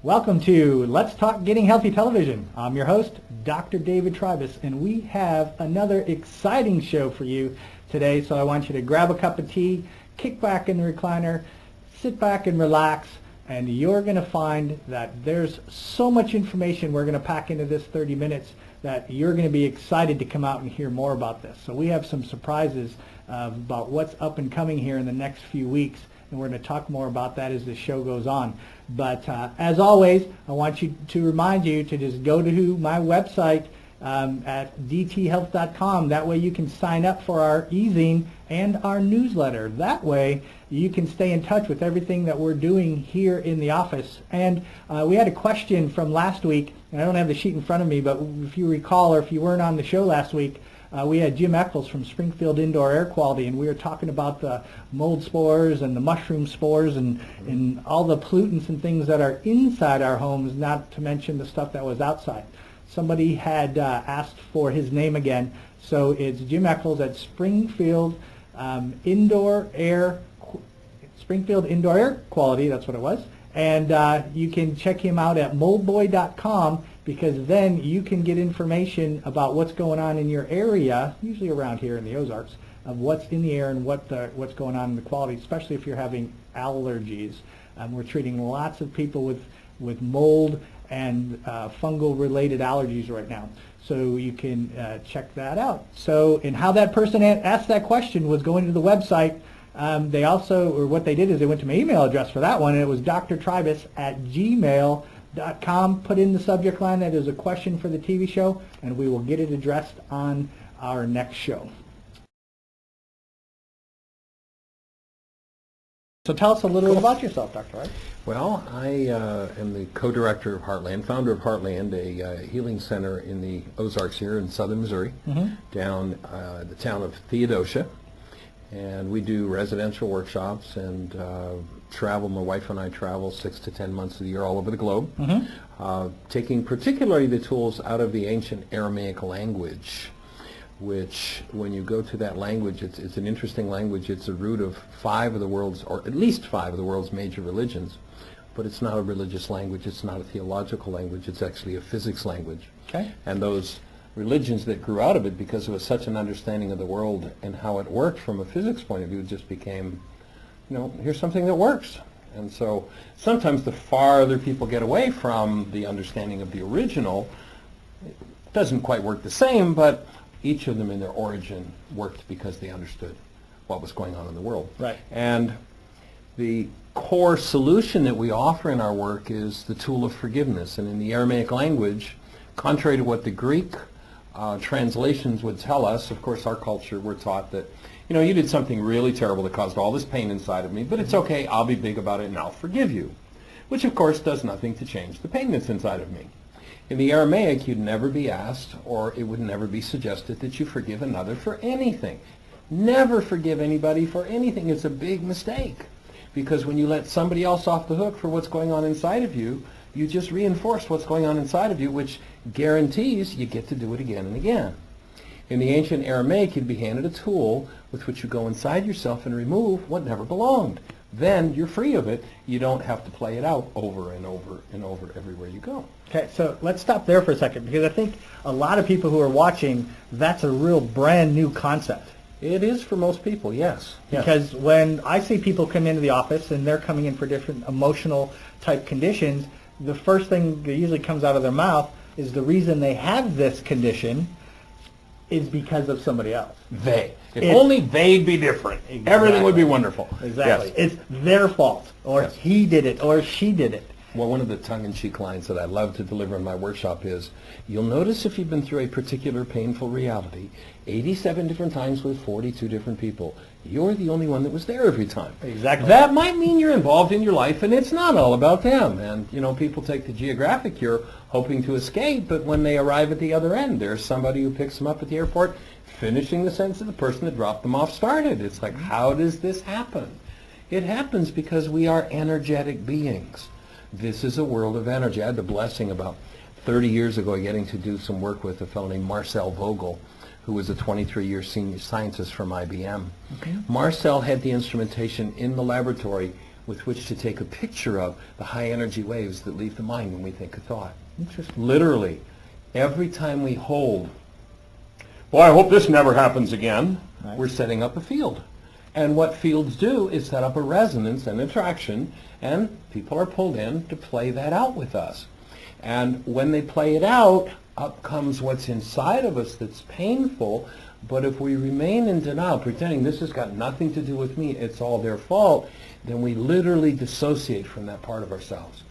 Welcome to Let's Talk Getting Healthy Television. I'm your host, Dr. David Trybus, and we have another exciting show for you today. So I want you to grab a cup of tea, kick back in the recliner, sit back and relax, and you're going to find that there's so much information we're going to pack into this 30 minutes that you're going to be excited to come out and hear more about this. So we have some surprises about what's up and coming here in the next few weeks, and we're going to talk more about that as the show goes on. But as always, I want to remind you to just go to my website at dthealth.com. That way you can sign up for our e-zine and our newsletter. That way you can stay in touch with everything that we're doing here in the office. And we had a question from last week, and I don't have the sheet in front of me, but if you recall, or if you weren't on the show last week, we had Jim Eccles from Springfield Indoor Air Quality, and we were talking about the mold spores and the mushroom spores and all the pollutants and things that are inside our homes, not to mention the stuff that was outside. Somebody had asked for his name again, so it's Jim Eccles at Springfield Indoor Air Quality, that's what it was. And you can check him out at moldboy.com, because then you can get information about what's going on in your area, usually around here in the Ozarks, of what's in the air and what's going on in the quality, especially if you're having allergies. We're treating lots of people with mold and fungal-related allergies right now. So you can check that out. So, and how that person asked that question was going to the website. They also, or what they did is they went to my email address for that one, and it was drtrybus@gmail.com. Put in the subject line that is a question for the TV show, and we will get it addressed on our next show. So tell us a little about yourself, Dr. Ryce. Well, I am the co-director of Heartland, founder of Heartland, a healing center in the Ozarks here in southern Missouri, down the town of Theodosia. And we do residential workshops and travel. My wife and I travel 6 to 10 months of the year all over the globe, taking particularly the tools out of the ancient Aramaic language, which when you go to that language, it's an interesting language. It's a root of 5 of the world's, or at least 5 of the world's major religions, but it's not a religious language. It's not a theological language. It's actually a physics language. Okay. And those religions that grew out of it, because it was such an understanding of the world and how it worked from a physics point of view, just became, here's something that works. And so sometimes the farther people get away from the understanding of the original, it doesn't quite work the same, but each of them in their origin worked because they understood what was going on in the world. Right. And the core solution that we offer in our work is the tool of forgiveness. And in the Aramaic language, contrary to what the Greek translations would tell us, of course, our culture, we're taught that, you did something really terrible that caused all this pain inside of me, but it's okay, I'll be big about it and I'll forgive you, which of course does nothing to change the pain that's inside of me. In the Aramaic, you'd never be asked, or it would never be suggested that you forgive another for anything. Never forgive anybody for anything. It's a big mistake, because when you let somebody else off the hook for what's going on inside of you, you just reinforce what's going on inside of you, which guarantees you get to do it again and again. In the ancient Aramaic, you'd be handed a tool with which you go inside yourself and remove what never belonged. Then you're free of it. You don't have to play it out over and over and over everywhere you go. Okay, so let's stop there for a second, because I think a lot of people who are watching, that's a real brand new concept. It is for most people, yes. Because when I see people come into the office and they're coming in for different emotional type conditions, the first thing that usually comes out of their mouth is the reason they have this condition is because of somebody else. If only they'd be different. Exactly. Everything would be wonderful. Exactly. Yes. It's their fault, or he did it, or she did it. Well, one of the tongue-in-cheek lines that I love to deliver in my workshop is, you'll notice if you've been through a particular painful reality 87 different times with 42 different people, you're the only one that was there every time. Exactly. That might mean you're involved in your life and it's not all about them. And, people take the geographic cure hoping to escape, but when they arrive at the other end, there's somebody who picks them up at the airport finishing the sentence that the person that dropped them off started. It's like, how does this happen? It happens because we are energetic beings. This is a world of energy. I had the blessing about 30 years ago getting to do some work with a fellow named Marcel Vogel, who was a 23-year senior scientist from IBM. Okay. Marcel had the instrumentation in the laboratory with which to take a picture of the high energy waves that leave the mind when we think a thought. Interesting. Literally, every time we hold, well, I hope this never happens again, Right. we're setting up a field. And what fields do is set up a resonance and attraction, and people are pulled in to play that out with us. And when they play it out, up comes what's inside of us that's painful. But if we remain in denial, pretending this has got nothing to do with me, it's all their fault, then we literally dissociate from that part of ourselves.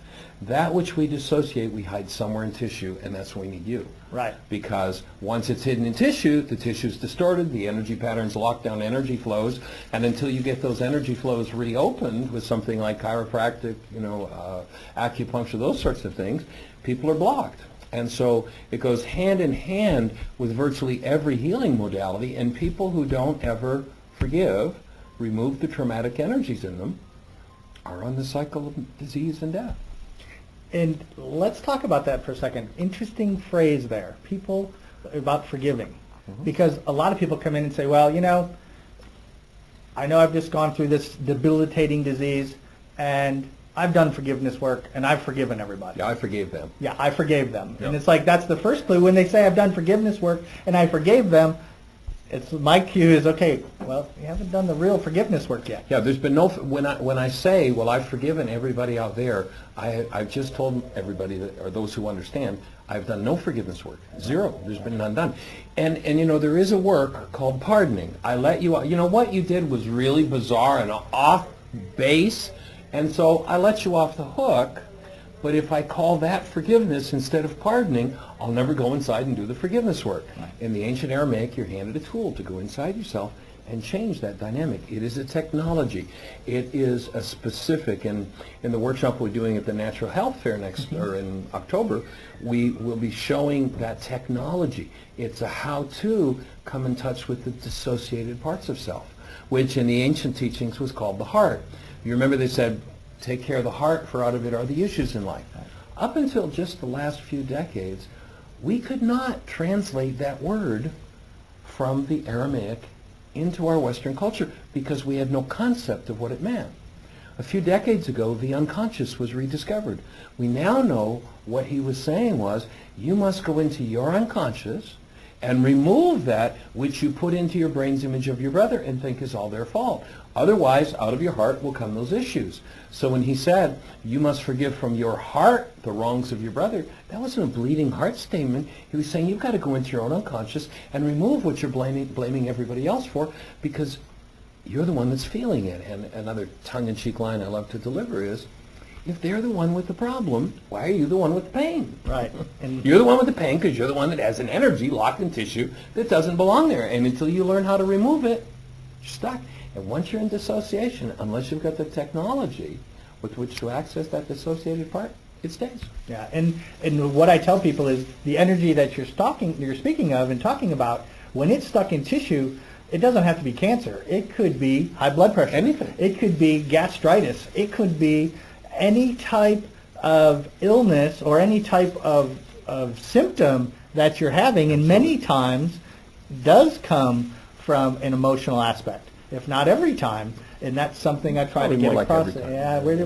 That which we dissociate, we hide somewhere in tissue, and that's when we need you. Right. Because once it's hidden in tissue, the tissue's distorted, the energy patterns lock down energy flows, and until you get those energy flows reopened with something like chiropractic, acupuncture, those sorts of things, people are blocked. And so it goes hand in hand with virtually every healing modality, and people who don't ever forgive, remove the traumatic energies in them, are on the cycle of disease and death. And let's talk about that for a second. Interesting phrase there. People about forgiving. Because a lot of people come in and say, well, I know I've just gone through this debilitating disease, and I've done forgiveness work, and I've forgiven everybody. Yeah, I forgave them. Yeah, I forgave them. Yep. And it's like that's the first clue. When they say I've done forgiveness work and I forgave them, it's my cue is, okay, well, you haven't done the real forgiveness work yet. Yeah, there's been no, when I say, well, I've forgiven everybody out there, I've just told everybody, or those who understand, I've done no forgiveness work. Zero. There's been none done. And there is a work called pardoning. I let you out. What you did was really bizarre and off base, and so I let you off the hook. But if I call that forgiveness instead of pardoning, I'll never go inside and do the forgiveness work. Right. In the ancient Aramaic, you're handed a tool to go inside yourself and change that dynamic. It is a technology. It is a specific, and in the workshop we're doing at the Natural Health Fair or in October, we will be showing that technology. It's a how-to come in touch with the dissociated parts of self, which in the ancient teachings was called the heart. You remember they said, take care of the heart, for out of it are the issues in life. Up until just the last few decades, we could not translate that word from the Aramaic into our Western culture because we had no concept of what it meant. A few decades ago, the unconscious was rediscovered. We now know what he was saying was, you must go into your unconscious and remove that which you put into your brain's image of your brother and think is all their fault. Otherwise, out of your heart will come those issues. So when he said, you must forgive from your heart the wrongs of your brother, that wasn't a bleeding heart statement. He was saying, you've got to go into your own unconscious and remove what you're blaming everybody else for, because you're the one that's feeling it. And another tongue-in-cheek line I love to deliver is, if they're the one with the problem, why are you the one with the pain? Right. And you're the one with the pain because you're the one that has an energy locked in tissue that doesn't belong there. And until you learn how to remove it, you're stuck. And once you're in dissociation, unless you've got the technology with which to access that dissociated part, it stays. Yeah, and what I tell people is the energy that you're speaking of and talking about, when it's stuck in tissue, it doesn't have to be cancer. It could be high blood pressure. Anything. It could be gastritis. It could be any type of illness or any type of symptom that you're having, and many times does come from an emotional aspect, if not every time. And that's something I try to get across. Yeah, we're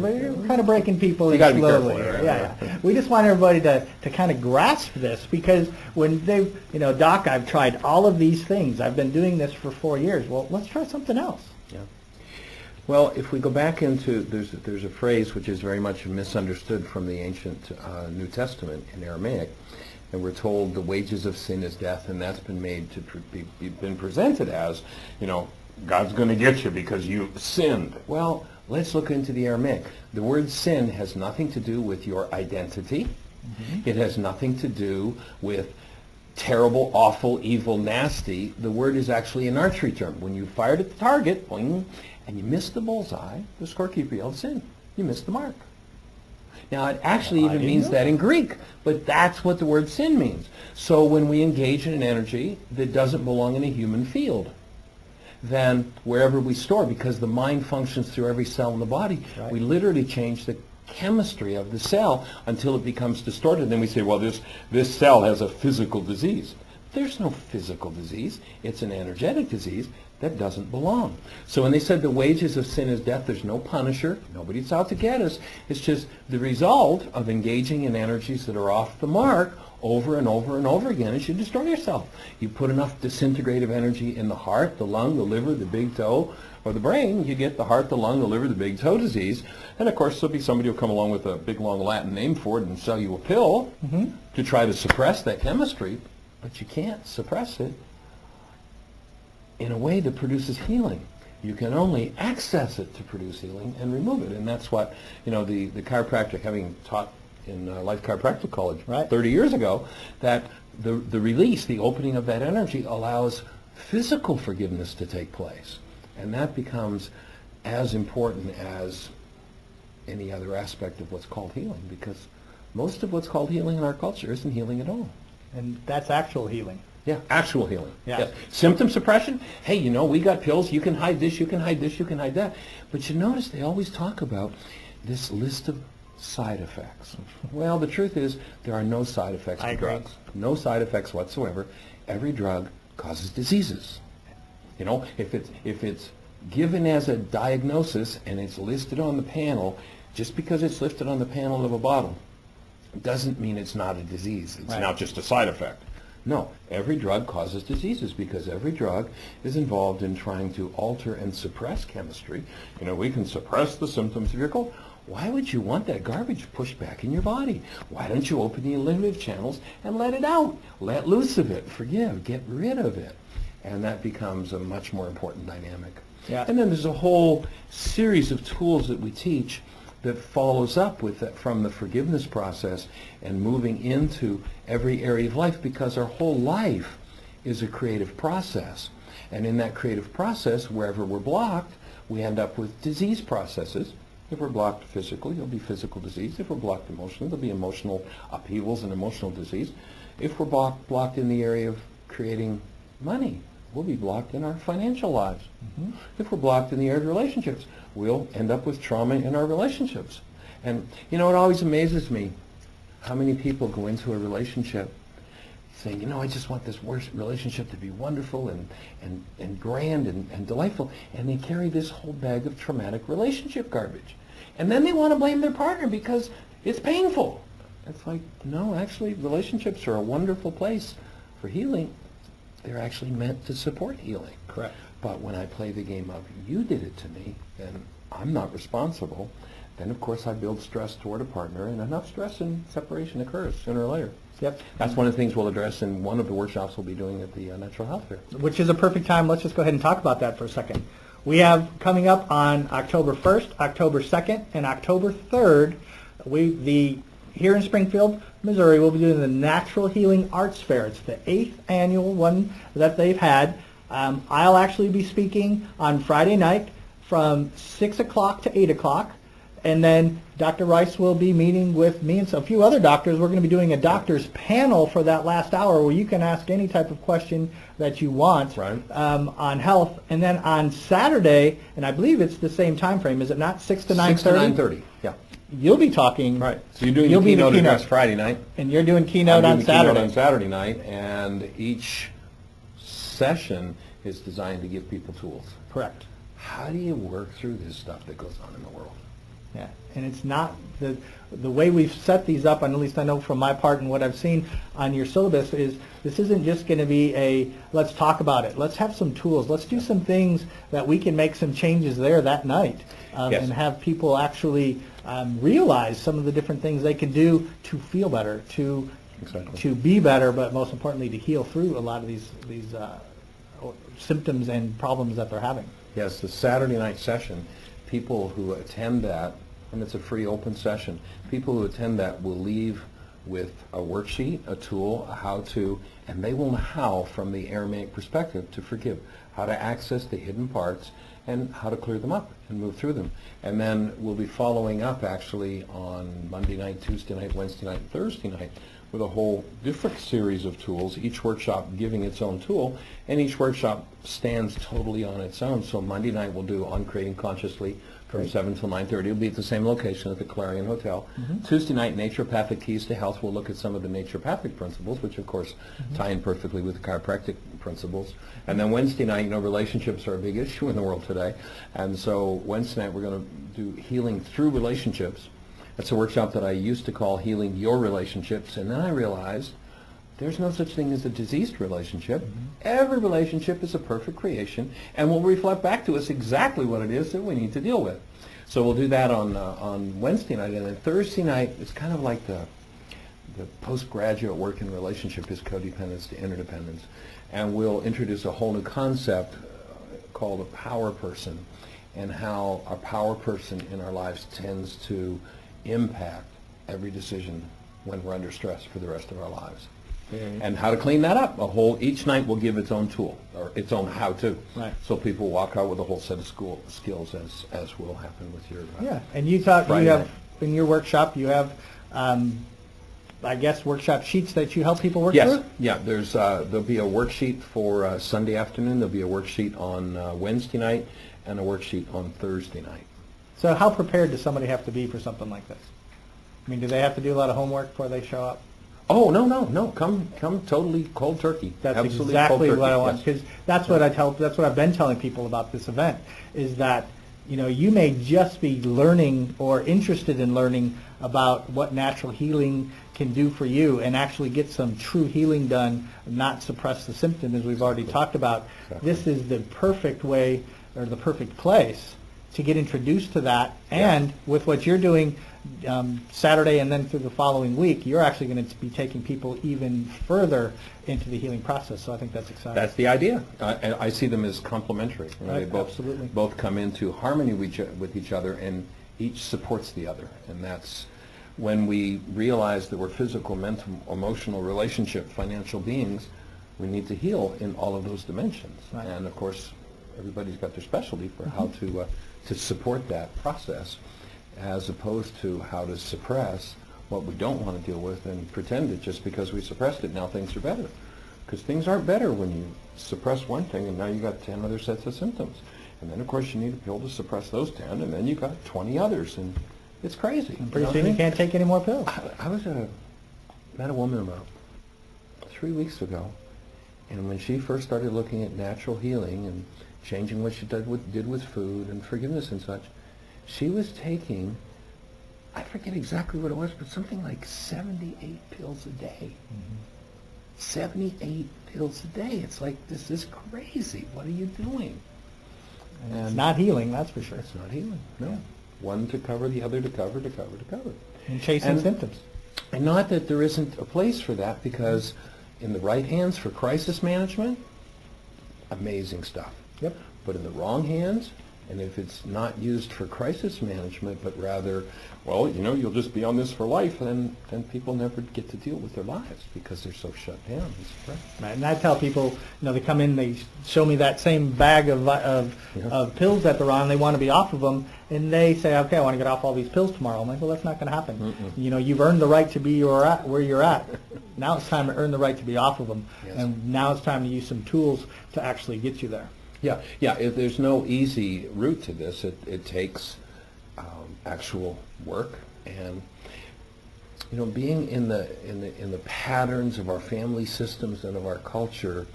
kind of breaking people in slowly. Yeah. We just want everybody to kind of grasp this, because when they, Doc, I've tried all of these things. I've been doing this for 4 years. Well, let's try something else. Yeah. Well, if we go back into, there's a phrase which is very much misunderstood from the ancient New Testament in Aramaic, and we're told the wages of sin is death, and that's been made to been presented as, God's going to get you because you sinned. Well, let's look into the Aramaic. The word sin has nothing to do with your identity. Mm-hmm. It has nothing to do with terrible, awful, evil, nasty. The word is actually an archery term. When you fired at the target, boing, and you missed the bullseye, the scorekeeper yelled sin. You missed the mark. Now, it actually even means that in Greek, but that's what the word sin means. So when we engage in an energy that doesn't belong in a human field, then wherever we store, because the mind functions through every cell in the body, right, we literally change the chemistry of the cell until it becomes distorted. Then we say, well, this cell has a physical disease. There's no physical disease. It's an energetic disease that doesn't belong. So when they said the wages of sin is death, there's no punisher. Nobody's out to get us. It's just the result of engaging in energies that are off the mark over and over and over again as you destroy yourself. You put enough disintegrative energy in the heart, the lung, the liver, the big toe, or the brain, you get the heart, the lung, the liver, the big toe disease. And of course there'll be somebody who'll come along with a big long Latin name for it and sell you a pill to try to suppress that chemistry, but you can't suppress it in a way that produces healing. You can only access it to produce healing and remove it. And that's what, the chiropractic, having taught in Life Chiropractic College 30 years ago, that the release, the opening of that energy allows physical forgiveness to take place. And that becomes as important as any other aspect of what's called healing, because most of what's called healing in our culture isn't healing at all. And that's actual healing. Yeah, actual healing. Yeah. Yes. Symptom suppression, hey, we got pills, you can hide this, you can hide this, you can hide that. But you notice they always talk about this list of side effects. Well, the truth is there are no side effects to drugs. No side effects whatsoever. Every drug causes diseases. If it's given as a diagnosis and it's listed on the panel, just because it's listed on the panel of a bottle doesn't mean it's not a disease. It's not just a side effect. No, every drug causes diseases because every drug is involved in trying to alter and suppress chemistry. We can suppress the symptoms of your cold. Why would you want that garbage pushed back in your body? Why don't you open the eliminative channels and let it out? Let loose of it. Forgive. Get rid of it. And that becomes a much more important dynamic. Yeah. And then there's a whole series of tools that we teach that follows up with that from the forgiveness process and moving into every area of life, because our whole life is a creative process. And in that creative process, wherever we're blocked, we end up with disease processes. If we're blocked physically, it'll be physical disease. If we're blocked emotionally, there'll be emotional upheavals and emotional disease. If we're blocked in the area of creating money, we'll be blocked in our financial lives. If we're blocked in the area of relationships, we'll end up with trauma in our relationships. And it always amazes me how many people go into a relationship saying, I just want this relationship to be wonderful and grand and delightful, and they carry this whole bag of traumatic relationship garbage. And then they want to blame their partner because it's painful. It's like, no, actually, relationships are a wonderful place for healing. They're actually meant to support healing. Correct. But when I play the game of you did it to me, and I'm not responsible, then of course I build stress toward a partner, and enough stress and separation occurs sooner or later. Yep. That's one of the things we'll address in one of the workshops we'll be doing at the Natural Health Fair. Which is a perfect time. Let's just go ahead and talk about that for a second. We have coming up on October 1st, October 2nd, and October 3rd, here in Springfield, Missouri, we'll be doing the Natural Healing Arts Fair. It's the 8th annual one that they've had. I'll actually be speaking on Friday night from 6 o'clock to 8 o'clock. And then Dr. Ryce will be meeting with me and a few other doctors. We're going to be doing a doctor's panel for that last hour where you can ask any type of question that you want on health. And then on Saturday, and I believe it's the same time frame, is it not 6 to 9:30? 6 to 9:30, yeah. You'll be talking. Right. So you're doing the keynote address Friday night. And you're doing keynote on Saturday. Keynote on Saturday night, and each session is designed to give people tools. Correct. How do you work through this stuff that goes on in the world? Yeah, and it's not the way we've set these up, and at least I know from my part and what I've seen on your syllabus, is this isn't just going to be a let's talk about it. Let's have some tools. Let's do some things that we can make some changes there that night, and have people actually realize some of the different things they can do to feel better, to be better, but most importantly to heal through a lot of these symptoms and problems that they're having. Yes, the Saturday night session, people who attend that, and it's a free open session, people who attend that will leave with a worksheet, a tool, a how-to, and they will know how, from the Aramaic perspective, to forgive, how to access the hidden parts, and how to clear them up and move through them. And then we'll be following up actually on Monday night, Tuesday night, Wednesday night, and Thursday night with a whole different series of tools, each workshop giving its own tool, and each workshop stands totally on its own. So Monday night we'll do on creating consciously from Great. 7 till 9:30. It'll be at the same location at the Clarion Hotel. Tuesday night, Naturopathic Keys to Health. We'll look at some of the naturopathic principles, which of course tie in perfectly with the chiropractic principles. And then Wednesday night, you know, relationships are a big issue in the world today. And so Wednesday night, we're going to do healing through relationships. That's a workshop that I used to call Healing Your Relationships. And then I realized there's no such thing as a diseased relationship. Every relationship is a perfect creation and will reflect back to us exactly what it is that we need to deal with. So we'll do that on Wednesday night. And then Thursday night, it's kind of like the postgraduate work in relationship is codependence to interdependence. And we'll introduce a whole new concept called a power person, and how a power person in our lives tends to impact every decision when we're under stress for the rest of our lives. And how to clean that up. Each night will give its own tool, or its own how-to. Right. So people walk out with a whole set of skills, as will happen with your Yeah, and you have, in your workshop, you have, I guess, workshop sheets that you help people work through? Yeah, there'll be a worksheet for Sunday afternoon, there'll be a worksheet on Wednesday night, and a worksheet on Thursday night. So how prepared does somebody have to be for something like this? I mean, do they have to do a lot of homework before they show up? Oh, no, come totally cold turkey. That's Absolutely exactly cold what I turkey, want, yes. because that's what that's what I've been telling people about this event, is that, you know, you may just be learning or interested in learning about what natural healing can do for you and actually get some true healing done, not suppress the symptom, as we've already talked about. Exactly. This is the perfect way, or the perfect place, to get introduced to that. And with what you're doing Saturday and then through the following week, you're actually going to be taking people even further into the healing process. So I think that's exciting. That's the idea. And I see them as complementary. You know, Right, they absolutely. both come into harmony with each other, and each supports the other. And that's when we realize that we're physical, mental, emotional, relationship, financial beings. We need to heal in all of those dimensions. Right. And of course, everybody's got their specialty for how to support that process, as opposed to how to suppress what we don't want to deal with and pretend that just because we suppressed it, now things are better. Because things aren't better when you suppress one thing and now you got 10 other sets of symptoms. And then, of course, you need a pill to suppress those 10, and then you got 20 others, and it's crazy. And pretty soon you can't take any more pills. I met a woman about 3 weeks ago, and when she first started looking at natural healing and changing what she did with food and forgiveness and such, she was taking, I forget exactly what it was, but something like 78 pills a day. 78 pills a day. It's like, this is crazy. What are you doing? And it's not healing, that's for sure. It's not healing, no. Yeah. One to cover, the other to cover, to cover, to cover. And chasing symptoms. And not that there isn't a place for that, because in the right hands for crisis management, amazing stuff. Yep. But in the wrong hands, and if it's not used for crisis management, but rather, well, you know, you'll just be on this for life, then people never get to deal with their lives because they're so shut down and suppressed. Right. And I tell people, you know, they come in, they show me that same bag of pills that they're on, they want to be off of them, and they say, okay, I want to get off all these pills tomorrow. I'm like, well, that's not going to happen. You know, you've earned the right to be where you're at. Now it's time to earn the right to be off of them. Yes. And now it's time to use some tools to actually get you there. Yeah. There's no easy route to this. It takes actual work, and you know, being in the patterns of our family systems and of our culture.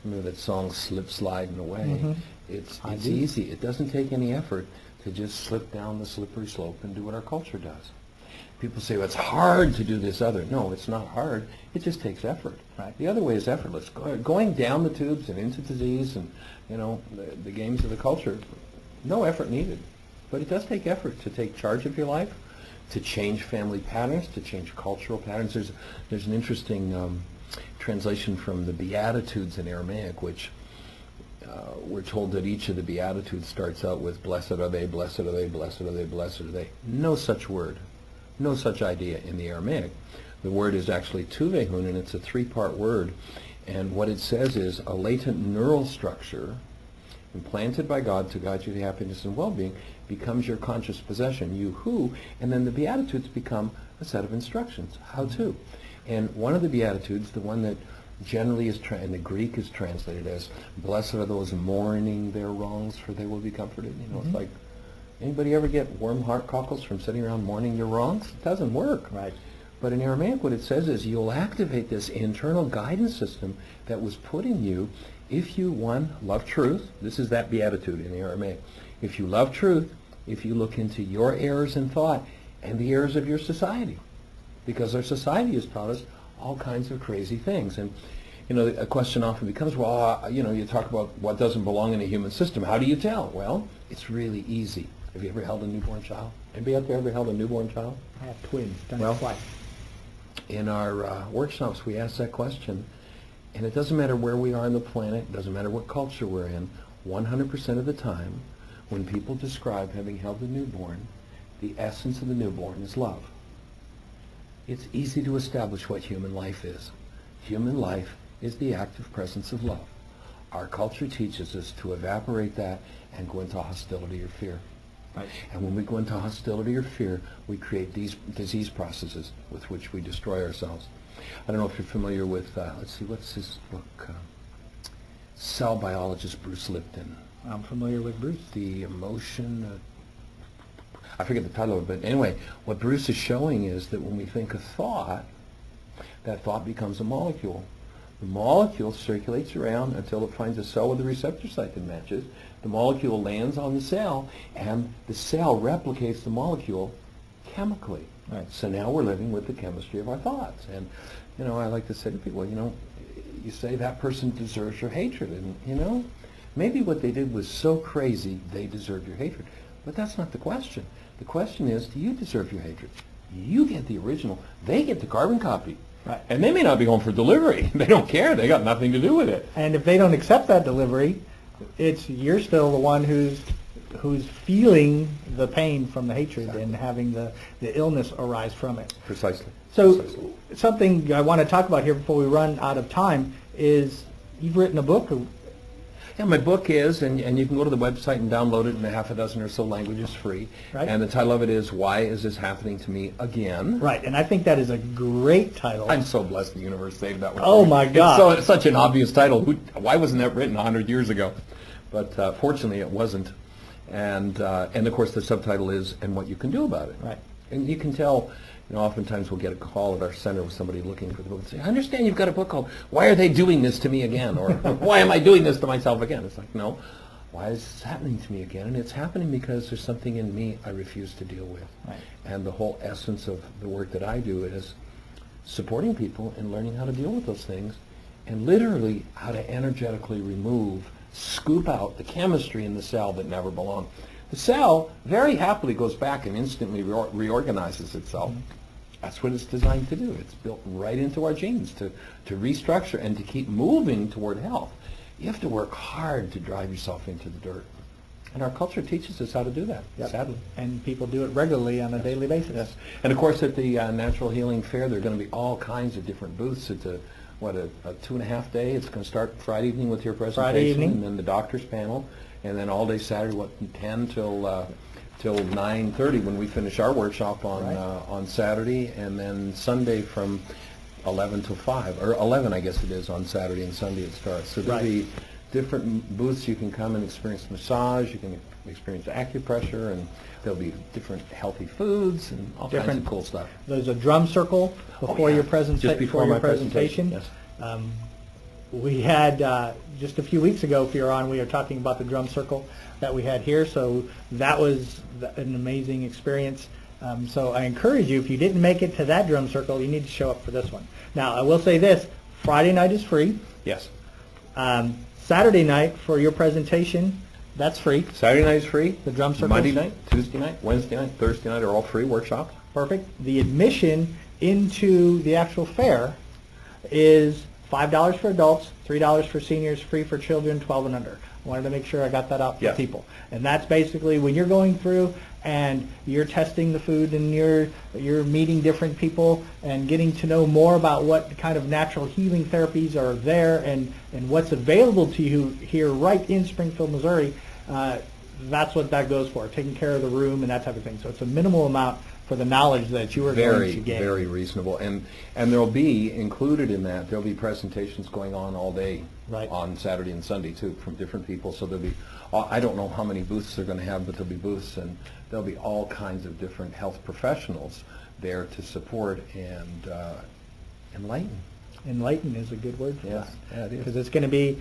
Remember that song "Slip Sliding Away"? It's easy. It doesn't take any effort to just slip down the slippery slope and do what our culture does. People say, well, it's hard to do this other. No, it's not hard. It just takes effort. Right. The other way is effortless. Going down the tubes and into disease and, you know, the games of the culture, no effort needed. But it does take effort to take charge of your life, to change family patterns, to change cultural patterns. There's an interesting translation from the Beatitudes in Aramaic, which we're told that each of the Beatitudes starts out with, blessed are they, blessed are they, blessed are they, blessed are they. No such word. No such idea in the Aramaic. The word is actually tuvehun, and it's a three-part word. And what it says is a latent neural structure implanted by God to guide you to happiness and well-being becomes your conscious possession, you who, and then the Beatitudes become a set of instructions, how to. And one of the Beatitudes, the one that generally is, in the Greek is translated as, blessed are those mourning their wrongs, for they will be comforted. You know, it's like, Anybody ever get warm heart cockles from sitting around mourning your wrongs? It doesn't work. Right. But in Aramaic, what it says is you'll activate this internal guidance system that was put in you if you, one, love truth. This is that beatitude in the Aramaic. If you love truth, if you look into your errors in thought and the errors of your society. Because our society has taught us all kinds of crazy things. And, you know, a question often becomes, well, you know, you talk about what doesn't belong in a human system. How do you tell? Well, it's really easy. Have you ever held a newborn child? Anybody out there ever held a newborn child? I have twins. Done Well, it twice. In our workshops, we ask that question, and it doesn't matter where we are on the planet, it doesn't matter what culture we're in, 100% of the time, when people describe having held a newborn, the essence of the newborn is love. It's easy to establish what human life is. Human life is the active presence of love. Our culture teaches us to evaporate that and go into hostility or fear. Right. And when we go into hostility or fear, we create these disease processes with which we destroy ourselves. I don't know if you're familiar with, let's see, what's his book? Cell biologist Bruce Lipton. I'm familiar with Bruce. The emotion, I forget the title of it, but anyway, what Bruce is showing is that when we think a thought, that thought becomes a molecule. The molecule circulates around until it finds a cell with a receptor site that matches. The molecule lands on the cell, and the cell replicates the molecule chemically. Right. So now we're living with the chemistry of our thoughts. And, you know, I like to say to people, you know, you say that person deserves your hatred. And, you know, maybe what they did was so crazy they deserve your hatred. But that's not the question. The question is, do you deserve your hatred? You get the original. They get the carbon copy. Right. And they may not be home for delivery. They don't care. They got nothing to do with it. And if they don't accept that delivery, you're still the one who's feeling the pain from the hatred and having the illness arise from it. Precisely. So Precisely. something I want to talk about here before we run out of time is you've written a book. Yeah, my book is, and you can go to the website and download it in a half a dozen or so languages free. Right. And the title of it is, Why Is This Happening to Me Again? Right, and I think that is a great title. I'm so blessed the universe saved that one. Oh, my God. It's such an obvious title. Why wasn't that written 100 years ago? But fortunately it wasn't. And of course the subtitle is, And What You Can Do About It. Right. And you can tell, you know, oftentimes we'll get a call at our center with somebody looking for the book and say, I understand you've got a book called Why Are They Doing This to Me Again? Or Why Am I Doing This to Myself Again? It's like, no, why is this happening to me again? And it's happening because there's something in me I refuse to deal with. Right. And the whole essence of the work that I do is supporting people in learning how to deal with those things and literally how to energetically scoop out the chemistry in the cell that never belonged. The cell very happily goes back and instantly reorganizes itself. Mm-hmm. That's what it's designed to do. It's built right into our genes to restructure and to keep moving toward health. You have to work hard to drive yourself into the dirt. And our culture teaches us how to do that, sadly. And people do it regularly on a daily basis. Yes. And of course at the Natural Healing Fair there are going to be all kinds of different booths. It's a 2.5 day. It's going to start Friday evening with your presentation. Friday evening. And then the doctor's panel. And then all day Saturday, 10 till 9:30 when we finish our workshop on Saturday. And then Sunday from 11 till 5, or 11 I guess it is on Saturday, and Sunday it starts. So there'll be different booths. You can come and experience massage. You can experience acupressure, and there'll be different healthy foods and all kinds of cool stuff. There's a drum circle before your Just before my presentation. Yes. We had, just a few weeks ago, if you're on, we were talking about the drum circle that we had here, so that was an amazing experience. So I encourage you, if you didn't make it to that drum circle, you need to show up for this one. Now, I will say this, Friday night is free. Yes. Saturday night for your presentation, that's free. Saturday night is free. The drum circle. Monday night, Tuesday night, Wednesday night, Thursday night are all free workshops. Perfect. The admission into the actual fair is $5 for adults, $3 for seniors, free for children 12 and under. I wanted to make sure I got that out for people. And that's basically when you're going through and you're testing the food and you're meeting different people and getting to know more about what kind of natural healing therapies are there and what's available to you here right in Springfield, Missouri. That's what that goes for, taking care of the room and that type of thing. So it's a minimal amount for the knowledge that you are going to gain. Very reasonable. And there'll be included in that, there'll be presentations going on all day on Saturday and Sunday too from different people. So there'll be, I don't know how many booths they're going to have, but there'll be booths, and there'll be all kinds of different health professionals there to support and enlighten. Enlighten is a good word for that. Yeah, it is. Because there's going to be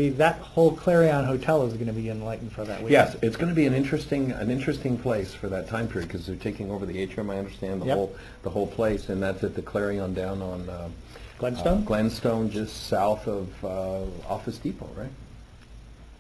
that whole Clarion Hotel is going to be enlightened for that weekend. Yes, it's going to be an interesting place for that time period, because they're taking over the atrium. I understand the whole place, and that's at the Clarion down on Glenstone. Glenstone, just south of Office Depot, right?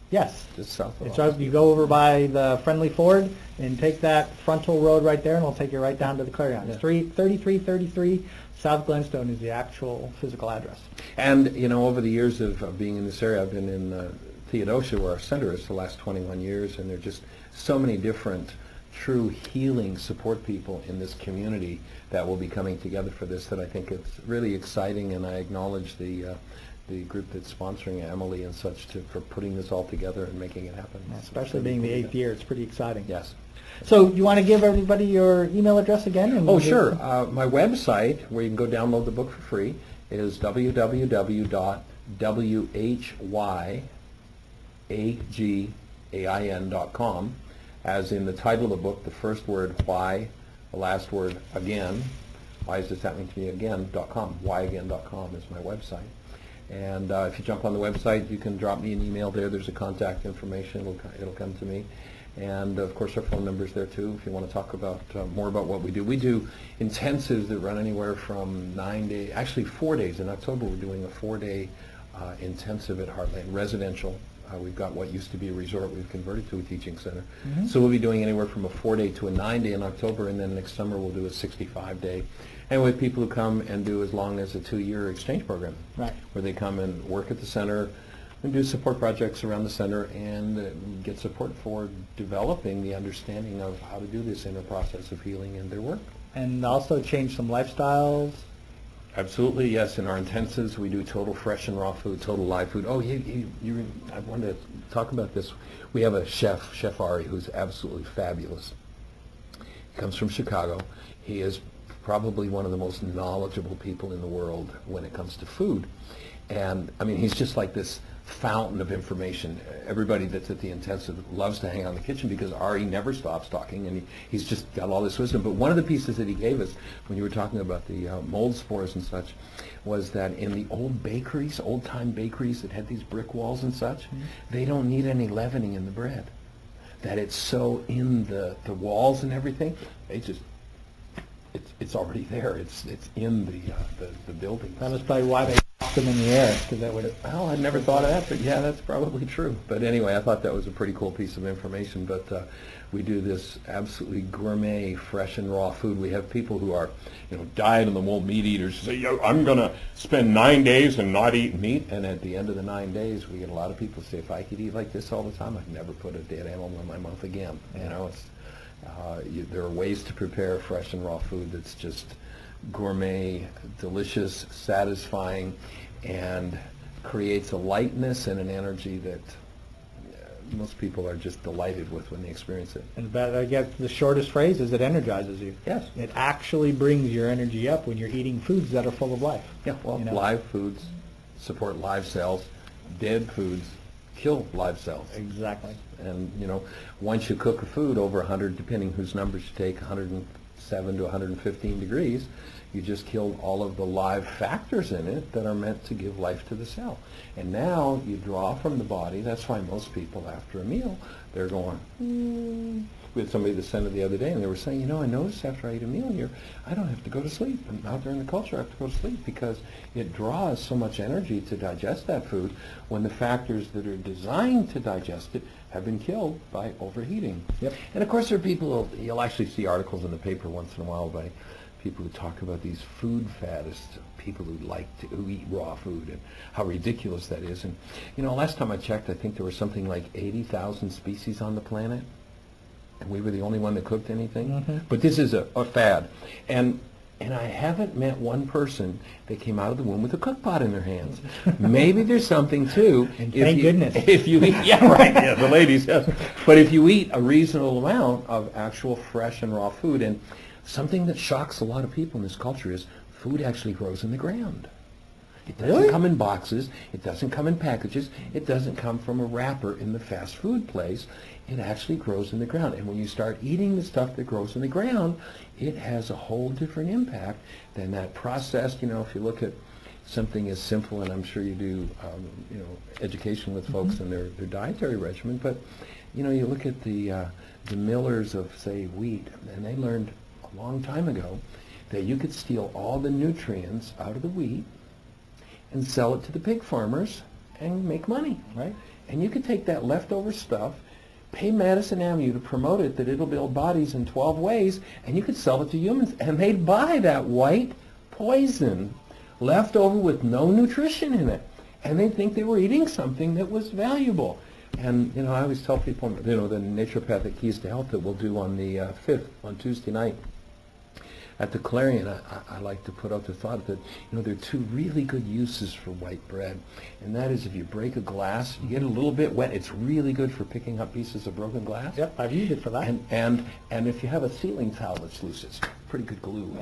Yes. Just south of. It's right. You go over by the Friendly Ford and take that frontal road right there, and it'll take you right down to the Clarion. It's 3333 South Glenstone is the actual physical address. And, you know, over the years of being in this area, I've been in Theodosia, where our center is, the last 21 years, and there are just so many different true healing support people in this community that will be coming together for this, that I think it's really exciting, and I acknowledge the group that's sponsoring, Emily and such, for putting this all together and making it happen. Especially being the 8th year, it's pretty exciting. Yes. So you want to give everybody your email address again? And sure. My website, where you can go download the book for free, is www.whyagain.com. As in the title of the book, the first word, why, the last word, again. Why is this happening to me again.com. Whyagain.com is my website. And if you jump on the website, you can drop me an email there. There's a contact information. It'll come to me. And of course, our phone number's there too if you want to talk about more about what we do. We do intensives that run anywhere from 9 days, actually 4 days. In October, we're doing a 4-day intensive at Heartland, residential. We've got what used to be a resort we've converted to a teaching center. Mm-hmm. So we'll be doing anywhere from a 4-day to a 9-day in October, and then next summer we'll do a 65-day. And we have people who come and do as long as a 2-year exchange program, where they come and work at the center and do support projects around the center and get support for developing the understanding of how to do this inner process of healing in their work. And also change some lifestyles. Absolutely, yes. In our intensives, we do total fresh and raw food, total live food. Oh, I wanted to talk about this. We have a chef, Chef Ari, who's absolutely fabulous. He comes from Chicago. He is probably one of the most knowledgeable people in the world when it comes to food. And, I mean, he's just like this fountain of information. Everybody that's at the intensive loves to hang out in the kitchen because Ari never stops talking, and he's just got all this wisdom. But one of the pieces that he gave us when you were talking about the mold spores and such was that in the old bakeries, old-time bakeries that had these brick walls and such, they don't need any leavening in the bread. That it's so in the walls and everything, they just, it's already there. It's in the building. That was probably why they lost them in the air, because that would. Well, I'd never thought of that, but yeah, that's probably true. But anyway, I thought that was a pretty cool piece of information. But we do this absolutely gourmet, fresh and raw food. We have people who are, diet and the whole meat eaters say, I'm going to spend 9 days and not eat meat. And at the end of the 9 days, we get a lot of people say, if I could eat like this all the time, I'd never put a dead animal in my mouth again. There are ways to prepare fresh and raw food that's just gourmet, delicious, satisfying, and creates a lightness and an energy that most people are just delighted with when they experience it. And I guess the shortest phrase is it energizes you. Yes. It actually brings your energy up when you're eating foods that are full of life. Yeah, well, live foods support live cells. Dead foods kill live cells. Exactly. And, once you cook a food over 100, depending whose numbers you take, 107 to 115 degrees, you just killed all of the live factors in it that are meant to give life to the cell. And now you draw from the body. That's why most people, after a meal, they're going, We had somebody that sent it the other day, and they were saying, I noticed after I eat a meal here, I don't have to go to sleep. And out there in the culture, I have to go to sleep because it draws so much energy to digest that food when the factors that are designed to digest it have been killed by overheating. Yep. And of course, there are people, you'll actually see articles in the paper once in a while by people who talk about these food faddists, people who eat raw food, and how ridiculous that is. And last time I checked, I think there were something like 80,000 species on the planet, and we were the only one that cooked anything. Mm-hmm. But this is a fad, and I haven't met one person that came out of the womb with a cook pot in their hands. Maybe there's something too. Thank goodness. If you eat, yeah, right, yeah, the ladies, yes. But if you eat a reasonable amount of actual fresh and raw food, and Something that shocks a lot of people in this culture is food actually grows in the ground. It doesn't Really? come in boxes. It doesn't come in packages. It doesn't come from a wrapper in the fast food place. It actually grows in the ground. And when you start eating the stuff that grows in the ground, it has a whole different impact than that processed. If you look at something as simple, and I'm sure you do, education with folks in their dietary regimen, but, you look at the millers of, say, wheat, and they learned a long time ago that you could steal all the nutrients out of the wheat and sell it to the pig farmers and make money, right? And you could take that leftover stuff, pay Madison Avenue to promote it, that it'll build bodies in 12 ways, and you could sell it to humans, and they'd buy that white poison left over with no nutrition in it, and they'd think they were eating something that was valuable. And, I always tell people, the naturopathic keys to health that we'll do on the 5th, on Tuesday night, at the Clarion, I like to put out the thought that, there are two really good uses for white bread. And that is if you break a glass, you get a little bit wet, it's really good for picking up pieces of broken glass. Yep, I've used it for that. And if you have a ceiling tile that's loose, it's pretty good glue.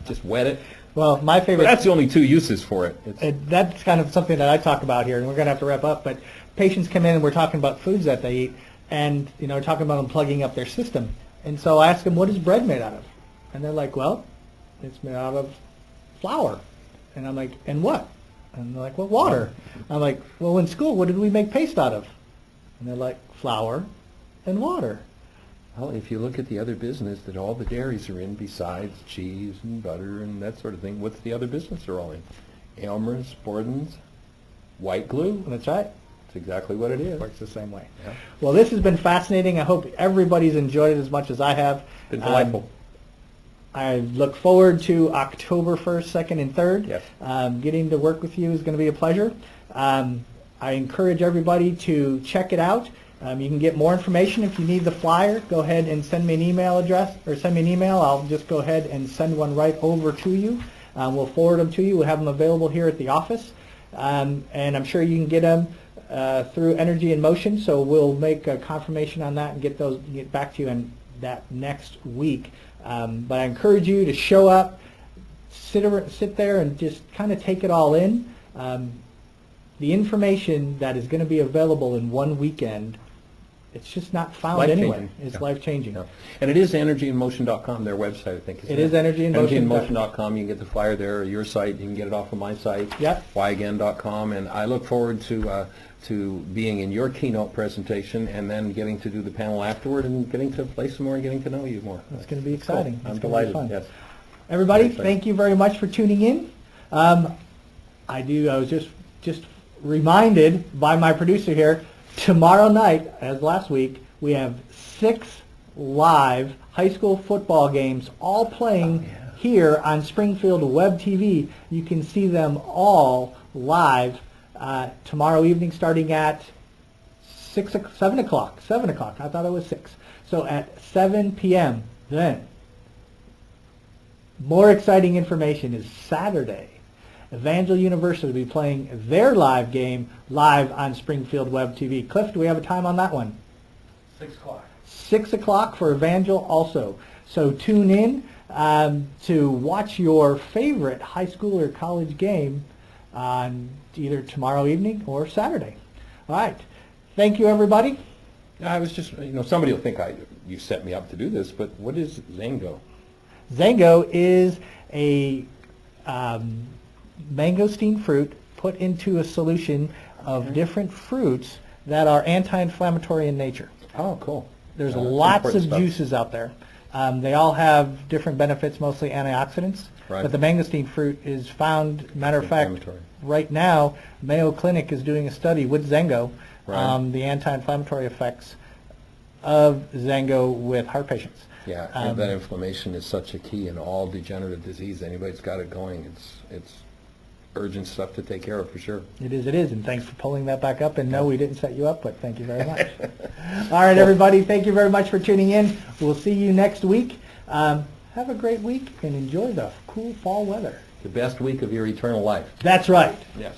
Just wet it. Well, my favorite... But that's the only two uses for it. That's kind of something that I talk about here, and we're going to have to wrap up. But patients come in and we're talking about foods that they eat, and, talking about them plugging up their system. And so I ask them, what is bread made out of? And they're like, well, it's made out of flour. And I'm like, and what? And they're like, well, water. I'm like, well, in school, what did we make paste out of? And they're like, flour and water. Well, if you look at the other business that all the dairies are in, besides cheese and butter and that sort of thing, what's the other business they're all in? Elmer's, Borden's, white glue. That's right. That's exactly what it is. Works the same way. Yeah. Well, this has been fascinating. I hope everybody's enjoyed it as much as I have. Been delightful. I look forward to October 1st, 2nd, and 3rd. Yes. Getting to work with you is going to be a pleasure. I encourage everybody to check it out. You can get more information if you need the flyer. Go ahead and send me an email address, or send me an email. I'll just go ahead and send one right over to you. We'll forward them to you. We'll have them available here at the office. And I'm sure you can get them through Energy in Motion. So we'll make a confirmation on that and get back to you on that next week. But I encourage you to show up, sit there and just kind of take it all in. The information that is going to be available in one weekend, it's just not found anywhere. It's life-changing. Yeah. And it is energyinmotion.com, their website, I think. It is energyinmotion.com. Energyinmotion.com. You can get the flyer there, or your site. You can get it off of my site, whyagain.com. And I look forward to being in your keynote presentation and then getting to do the panel afterward and getting to play some more and getting to know you more. It's going to be exciting. Cool. I'm delighted. Yes. Everybody, thank you very much for tuning in. I was just reminded by my producer here, tomorrow night, as last week, we have 6 live high school football games all playing here on Springfield webTV. You can see them all live tomorrow evening starting at 7 o'clock. I thought it was 6. So at 7 p.m. then. More exciting information is Saturday. Evangel University will be playing their live game live on Springfield Web TV. Cliff, do we have a time on that one? 6 o'clock. 6 o'clock for Evangel also. So tune in to watch your favorite high school or college game on either tomorrow evening or Saturday. All right. Thank you, everybody. I was just, somebody will think you set me up to do this, but what is Zango? Zango is a mangosteen fruit put into a solution of different fruits that are anti-inflammatory in nature. Oh, cool. There's lots of juices out there. They all have different benefits, mostly antioxidants. Right. But the mangosteen fruit is found, matter of fact, right now, Mayo Clinic is doing a study with Zango, the anti-inflammatory effects of Zango with heart patients. Yeah, and that inflammation is such a key in all degenerative disease. Anybody's got it going, it's urgent stuff to take care of for sure. It is, and thanks for pulling that back up. And no, we didn't set you up, but thank you very much. All right, everybody, thank you very much for tuning in. We'll see you next week. Have a great week and enjoy the cool fall weather. The best week of your eternal life. That's right. Yes.